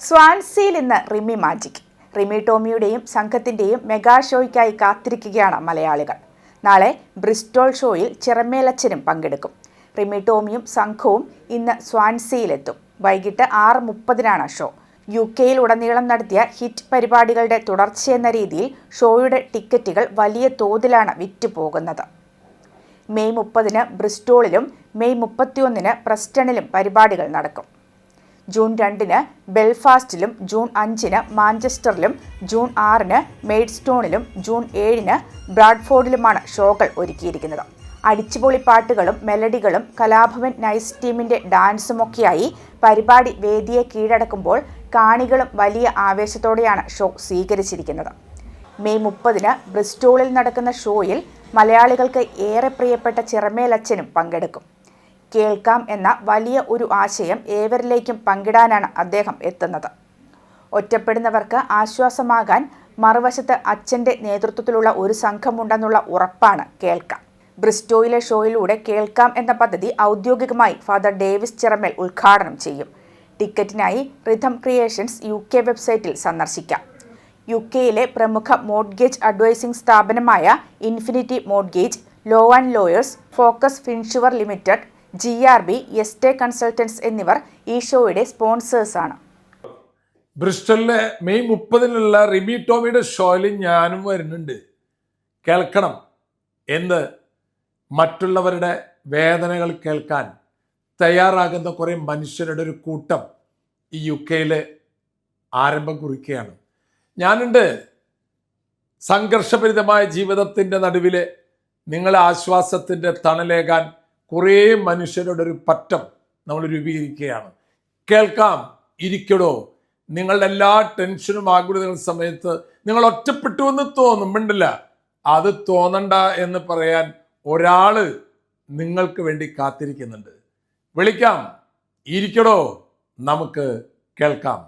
സ്വാൻസിയിൽ ഇന്ന് Rimi magic. Rimi ടോമിയുടെയും സംഘത്തിന്റെയും mega ഷോയ്ക്കായി കാത്തിരിക്കുകയാണ് മലയാളികൾ. നാളെ ബ്രിസ്റ്റോൾ ഷോയിൽ ചിറമേലച്ചനും പങ്കെടുക്കും. റിമി ടോമിയും സംഘവും ഇന്ന് സ്വാൻസിയിലെത്തും. വൈകിട്ട് 6:30-നാണ് ഷോ. UK-യിൽ ഉടനീളം നടത്തിയ ഹിറ്റ് പരിപാടികളുടെ തുടർച്ചയെന്ന രീതിയിൽ ഷോയുടെ ടിക്കറ്റുകൾ വലിയ തോതിലാണ് വിറ്റുപോകുന്നത്. മെയ് 30-ന് ബ്രിസ്റ്റോളിലും മെയ് 31-ന് പ്രസ്റ്റണിലും പരിപാടികൾ നടക്കും. ജൂൺ 2-ന് ബെൽഫാസ്റ്റിലും ജൂൺ 5-ന് മാഞ്ചസ്റ്ററിലും ജൂൺ 6-ന് മെയ്ഡ്സ്റ്റോണിലും ജൂൺ 7-ന് ബ്രാഡ്ഫോർഡിലുമാണ് ഷോകൾ ഒരുക്കിയിരിക്കുന്നത്. അടിച്ചുപൊളി പാട്ടുകളും മെലഡികളും കലാഭവൻ നൈസ് ടീമിന്റെ ഡാൻസുമൊക്കെയായി പരിപാടി വേദിയെ കീഴടക്കുമ്പോൾ കാണികളും വലിയ ആവേശത്തോടെയാണ് ഷോ സ്വീകരിച്ചിരിക്കുന്നത്. മെയ് 30-ന് ബ്രിസ്റ്റോളിൽ നടക്കുന്ന ഷോയിൽ മലയാളികൾക്ക് ഏറെ പ്രിയപ്പെട്ട ചിറമേലച്ചനും പങ്കെടുക്കും. കേൾക്കാം എന്ന വലിയ ഒരു ആശയം ഏവരിലേക്കും പങ്കിടാനാണ് അദ്ദേഹം എത്തുന്നത്. ഒറ്റപ്പെടുന്നവർക്ക് ആശ്വാസമാകാൻ മറുവശത്ത് അച്ഛൻ്റെ നേതൃത്വത്തിലുള്ള ഒരു സംഘമുണ്ടെന്നുള്ള ഉറപ്പാണ് കേൾക്കാം. ബ്രിസ്റ്റോയിലെ ഷോയിലൂടെ കേൾക്കാം എന്ന പദ്ധതി ഔദ്യോഗികമായി ഫാദർ ഡേവിസ് ചിറമേൽ ഉദ്ഘാടനം ചെയ്യും. ടിക്കറ്റിനായി റിഥം ക്രിയേഷൻസ് UK വെബ്സൈറ്റിൽ സന്ദർശിക്കാം. UK-യിലെ പ്രമുഖ മോർട്ട്ഗേജ് അഡ്വൈസിംഗ് സ്ഥാപനമായ infinity mortgage, law and lawyers, focus Finsure limited, GRB, എസ്റ്റേ കൺസൾട്ടൻസ് എന്നിവർ ഈ ഷോയുടെ സ്പോൺസേഴ്സാണ്. ബ്രിസ്റ്റലിലെ മെയ് 30-നുള്ള റിമി ടോമിയുടെ ഷോയിൽ ഞാനും വരുന്നുണ്ട്. കേൾക്കണം എന്ന് മറ്റുള്ളവരുടെ വേദനകൾ കേൾക്കാൻ തയ്യാറാകുന്ന കുറേ മനുഷ്യരുടെ ഒരു കൂട്ടം ഈ UK-യിൽ ആരംഭം കുറിക്കുകയാണ്. ഞാനുണ്ട്. സംഘർഷഭരിതമായ ജീവിതത്തിൻ്റെ നടുവിൽ നിങ്ങളെ ആശ്വാസത്തിൻ്റെ തണലേകാൻ കുറേ മനുഷ്യരുടെ ഒരു പറ്റം നമ്മൾ രൂപീകരിക്കുകയാണ്. കേൾക്കാം, ഇരിക്കടോ. നിങ്ങളുടെ എല്ലാ ടെൻഷനും ആകുലതകളും സമയത്ത് നിങ്ങൾ ഒറ്റപ്പെട്ടു എന്ന് തോന്നുമ്പോണ്ടില്ല, അത് തോന്നണ്ട എന്ന് പറയാൻ ഒരാൾ നിങ്ങൾക്ക് വേണ്ടി കാത്തിരിക്കുന്നുണ്ട്. വിളിക്കാം, ഇരിക്കടോ, നമുക്ക് കേൾക്കാം.